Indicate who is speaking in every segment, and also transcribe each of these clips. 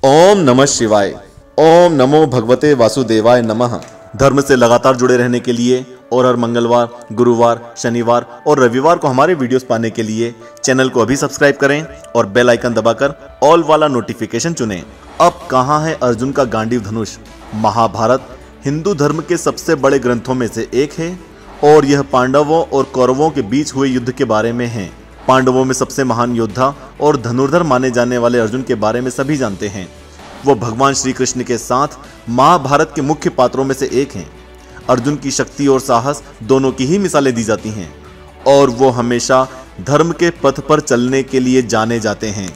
Speaker 1: ओम नमः शिवाय। ओम नमो भगवते वासुदेवाय नमः। धर्म से लगातार जुड़े रहने के लिए और हर मंगलवार, गुरुवार, शनिवार और रविवार को हमारे वीडियोस पाने के लिए चैनल को अभी सब्सक्राइब करें और बेल आइकन दबाकर ऑल वाला नोटिफिकेशन चुनें। अब कहां है अर्जुन का गांडीव धनुष? महाभारत हिंदू धर्म के सबसे बड़े ग्रंथों में से एक है और यह पांडवों और कौरवों के बीच हुए युद्ध के बारे में है। पांडवों में सबसे महान योद्धा और धनुर्धर माने जाने वाले अर्जुन के बारे में सभी जानते हैं। वो भगवान श्री कृष्ण के साथ महाभारत के मुख्य पात्रों में से एक हैं। अर्जुन की शक्ति और साहस दोनों की ही मिसालें दी जाती हैं और वो हमेशा धर्म के पथ पर चलने के लिए जाने जाते हैं।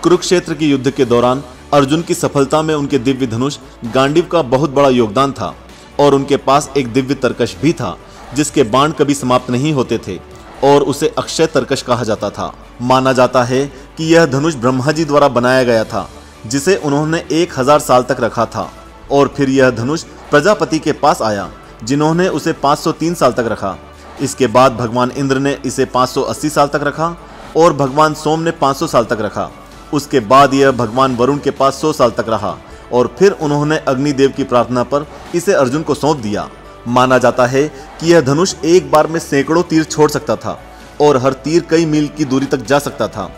Speaker 1: कुरुक्षेत्र के युद्ध के दौरान अर्जुन की सफलता में उनके दिव्य धनुष गांडीव का बहुत बड़ा योगदान था और उनके पास एक दिव्य तरकश भी था जिसके बाण कभी समाप्त नहीं होते थे और उसे अक्षय तरकश कहा जाता था। माना जाता है कि यह धनुष ब्रह्मा जी द्वारा बनाया गया था जिसे उन्होंने 1000 साल तक रखा था और फिर यह धनुष प्रजापति के पास आया जिन्होंने उसे 503 साल तक रखा। इसके बाद भगवान इंद्र ने इसे 580 साल तक रखा और भगवान सोम ने 500 साल तक रखा। उसके बाद यह भगवान वरुण के पास 100 साल तक रहा और फिर उन्होंने अग्निदेव की प्रार्थना पर इसे अर्जुन को सौंप दिया। माना जाता है कि यह धनुष एक बार में सैकड़ों तीर छोड़ सकता था और हर तीर कई मील की दूरी तक जा सकता था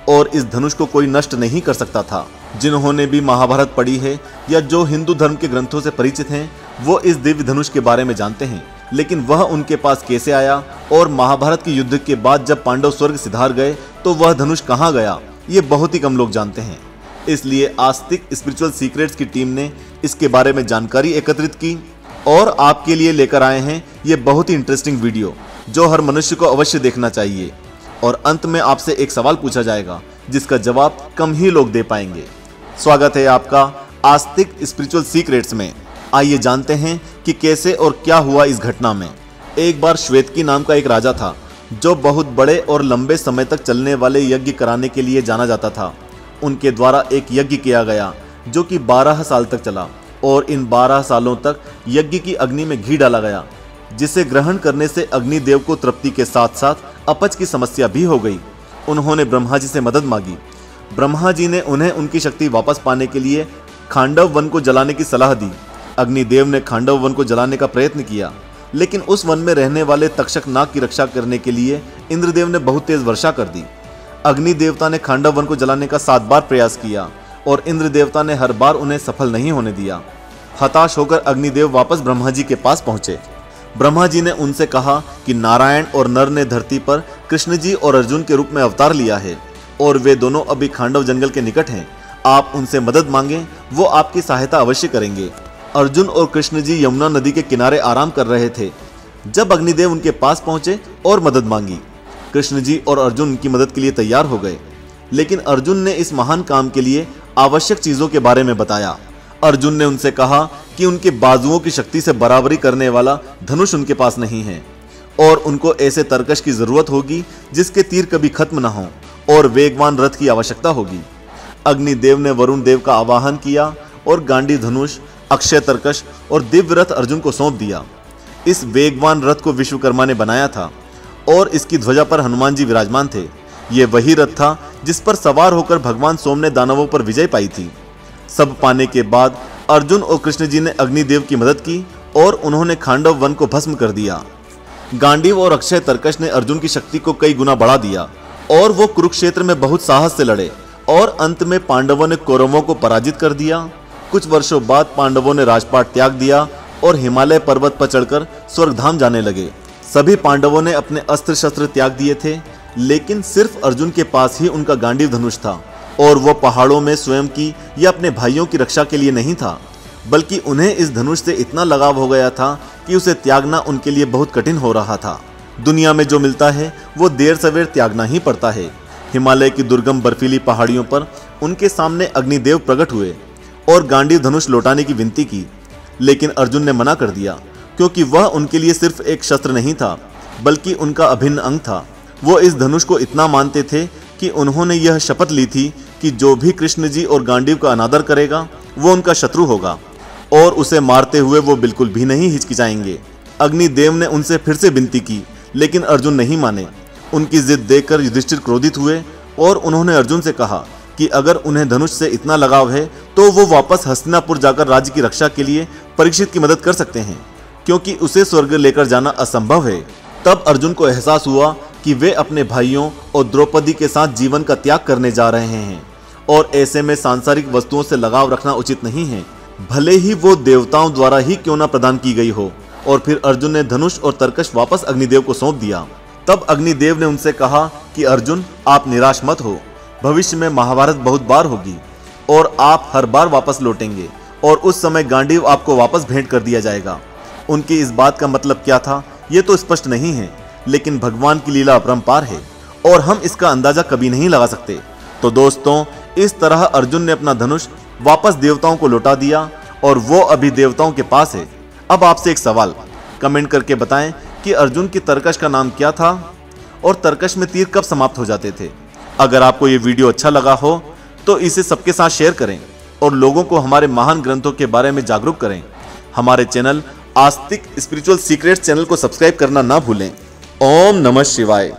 Speaker 1: और इस धनुष को कोई नष्ट नहीं कर सकता था। जिन्होंने भी महाभारत पढ़ी है या जो हिंदू धर्म के ग्रंथों से परिचित हैं वो इस दिव्य धनुष के बारे में जानते हैं, लेकिन वह उनके पास कैसे आया और महाभारत के युद्ध के बाद जब पांडव स्वर्ग सिधार गए तो वह धनुष कहाँ गया, ये बहुत ही कम लोग जानते हैं। इसलिए आस्तिक स्पिरिचुअल सीक्रेट्स की टीम ने इसके बारे में जानकारी एकत्रित की और आपके लिए लेकर आए हैं ये बहुत ही इंटरेस्टिंग वीडियो जो हर मनुष्य को अवश्य देखना चाहिए। और अंत में आपसे एक सवाल पूछा जाएगा जिसका जवाब कम ही लोग दे पाएंगे। स्वागत है आपका आस्तिक स्पिरिचुअल सीक्रेट्स में। आइए जानते हैं कि कैसे और क्या हुआ इस घटना में। एक बार श्वेतकी नाम का एक राजा था जो बहुत बड़े और लंबे समय तक चलने वाले यज्ञ कराने के लिए जाना जाता था। उनके द्वारा एक यज्ञ किया गया जो कि 12 साल तक चला और इन 12 सालों तक यज्ञ की अग्नि में घी डाला गया जिसे ग्रहण करने से अग्निदेव को तृप्ति के साथ साथ अपच की समस्या भी हो गई। उन्होंने ब्रह्मा जी से मदद मांगी। ब्रह्मा जी ने उन्हें उनकी शक्ति वापस पाने के लिए खांडव वन को जलाने की सलाह दी। अग्निदेव ने खांडव वन को जलाने का प्रयत्न किया लेकिन उस वन में रहने वाले तक्षक नाग की रक्षा करने के लिए इंद्रदेव ने बहुत तेज वर्षा कर दी। अग्नि देवता ने खांडव वन को जलाने का 7 बार प्रयास किया और इंद्र देवता ने हर बार उन्हें सफल नहीं होने दिया। हताश होकर अग्निदेव वापस ब्रह्मा जी के पास पहुंचे। ब्रह्मा जी ने उनसे कहा कि नारायण और नर ने धरती पर कृष्ण जी और अर्जुन के रूप में अवतार लिया है और वे दोनों अभी खांडव जंगल के निकट हैं। आप उनसे मदद मांगें, वो आपकी सहायता अवश्य करेंगे। अर्जुन और कृष्ण जी यमुना नदी के किनारे आराम कर रहे थे जब अग्निदेव उनके पास पहुंचे और मदद मांगी। कृष्ण जी और अर्जुन उनकी मदद के लिए तैयार हो गए, लेकिन अर्जुन ने इस महान काम के लिए आवश्यक चीजों के बारे में बताया। अर्जुन ने उनसे कहा कि उनके बाजुओं की शक्ति से बराबरी करने वाला धनुष उनके पास नहीं है और उनको ऐसे तरकश की जरूरत होगी जिसके तीर कभी खत्म ना हो और वेगवान रथ की आवश्यकता होगी। अग्निदेव ने वरुण देव का आवाहन किया और गांडी धनुष, अक्षय तरकश और दिव्य रथ अर्जुन को सौंप दिया। इस वेगवान रथ को विश्वकर्मा ने बनाया था और इसकी ध्वजा पर हनुमान जी विराजमान थे। ये वही रथ था जिस पर सवार होकर भगवान सोम ने दानवों पर विजय पाई थी। सब पाने के बाद अर्जुन और कृष्ण जी ने अग्निदेव की मदद की और उन्होंने खांडव वन को भस्म कर दिया। गांडीव और अक्षय तरकश ने अर्जुन की शक्ति को कई गुना बढ़ा दिया और वो कुरुक्षेत्र में बहुत साहस से लड़े और अंत में पांडवों ने कौरवों को पराजित कर दिया। कुछ वर्षों बाद पांडवों ने राजपाट त्याग दिया और हिमालय पर्वत पर चढ़कर स्वर्गधाम जाने लगे। सभी पांडवों ने अपने अस्त्र शस्त्र त्याग दिए थे लेकिन सिर्फ अर्जुन के पास ही उनका गांडीव धनुष था और वो पहाड़ों में स्वयं की या अपने भाइयों की रक्षा के लिए नहीं था, बल्कि उन्हें इस धनुष से इतना लगाव हो गया था कि उसे त्यागना उनके लिए बहुत कठिन हो रहा था। दुनिया में जो मिलता है वो देर सवेर त्यागना ही पड़ता है। हिमालय की दुर्गम बर्फीली पहाड़ियों पर उनके सामने अग्निदेव प्रकट हुए और गांडीव धनुष लौटाने की विनती की, लेकिन अर्जुन ने मना कर दिया क्योंकि वह उनके लिए सिर्फ एक शस्त्र नहीं था बल्कि उनका अभिन्न अंग था। वो इस धनुष को इतना मानते थे कि उन्होंने यह शपथ ली थी कि जो भी कृष्ण जी और गांडीव का अनादर करेगा वो उनका शत्रु होगा और उसे मारते हुए वो बिल्कुल भी नहीं हिचकिचाएंगे। अग्निदेव ने उनसे फिर से विनती की लेकिन अर्जुन नहीं माने। उनकी जिद देखकर युधिष्ठिर क्रोधित हुए और उन्होंने अर्जुन से कहा कि अगर उन्हें धनुष से इतना लगाव है तो वो वापस हस्तिनापुर जाकर राज्य की रक्षा के लिए परीक्षित की मदद कर सकते हैं, क्योंकि उसे स्वर्ग लेकर जाना असंभव है। तब अर्जुन को एहसास हुआ कि वे अपने भाइयों और द्रौपदी के साथ जीवन का त्याग करने जा रहे हैं और ऐसे में सांसारिक वस्तुओं से लगाव रखना उचित नहीं है, भले ही वो देवताओं द्वारा ही क्यों न प्रदान की गई हो। और फिर अर्जुन ने धनुष और तरकश वापस अग्निदेव को सौंप दिया। तब अग्निदेव ने उनसे कहा कि अर्जुन, आप निराश मत हो, भविष्य में महाभारत बहुत बार होगी और आप हर बार वापस लौटेंगे और उस समय गांडीव आपको वापस भेंट कर दिया जाएगा। उनकी इस बात का मतलब क्या था ये तो स्पष्ट नहीं है, लेकिन भगवान की लीला अपरंपार है और हम इसका अंदाजा कभी नहीं लगा सकते। तो दोस्तों, इस तरह अर्जुन ने अपना धनुष वापस देवताओं को लौटा दिया और वो अभी देवताओं के पास है। अब आपसे एक सवाल, कमेंट करके बताएं कि अर्जुन की तरकश का नाम क्या था और तरकश में तीर कब समाप्त हो जाते थे। अगर आपको ये वीडियो अच्छा लगा हो तो इसे सबके साथ शेयर करें और लोगों को हमारे महान ग्रंथों के बारे में जागरूक करें। हमारे चैनल आस्तिक स्पिरिचुअल सीक्रेट्स चैनल को सब्सक्राइब करना ना भूलें। ओम नमः शिवाय।